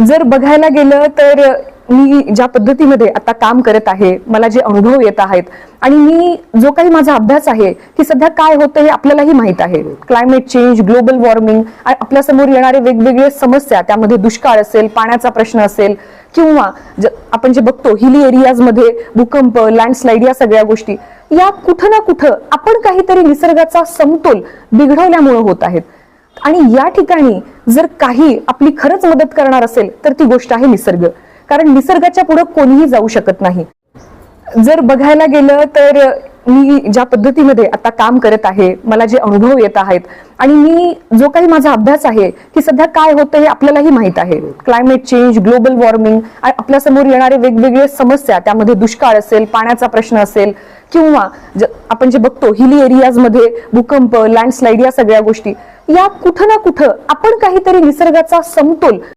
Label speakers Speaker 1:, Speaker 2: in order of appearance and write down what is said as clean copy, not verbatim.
Speaker 1: जर बघायला गेलं तर मी ज्या पद्धतीमध्ये आता काम करत आहे, मला जे अनुभव येत आहेत आणि मी जो काही माझा अभ्यास आहे की सध्या काय होतं हे आपल्यालाही माहित आहे. क्लायमेट चेंज, ग्लोबल वॉर्मिंग, आपल्या समोर येणारे वेगवेगळे समस्या, त्यामध्ये दुष्काळ असेल, पाण्याचा प्रश्न असेल किंवा आपण जे बघतो हिली एरियाज मध्ये भूकंप, लँडस्लाइड, या सगळ्या गोष्टी, या कुठं ना कुठं आपण काहीतरी निसर्गाचा समतोल बिघडवल्यामुळे होत आहेत. आणि या ठिकाणी जर काही आपली खरंच मदत करणार असेल तर ती गोष्ट आहे निसर्ग. कारण निसर्गाच्या पुढे कोणीही जाऊ शकत नाही. जर बघायला गेलं तर मी ज्या पद्धतीमध्ये आता काम करत आहे, मला जे अनुभव येत आहेत आणि मी जो काही माझा अभ्यास आहे की सध्या काय होतं हे आपल्यालाही माहित आहे. क्लायमेट चेंज, ग्लोबल वॉर्मिंग, आपल्या समोर येणारे वेगवेगळे समस्या, त्यामध्ये दुष्काळ असेल, पाण्याचा प्रश्न असेल किंवा आपण जे बघतो हिली एरियाज मध्ये भूकंप, लँडस्लाइड, या सगळ्या गोष्टी, या कुठं ना कुठं आपण काहीतरी निसर्गाचा समतोल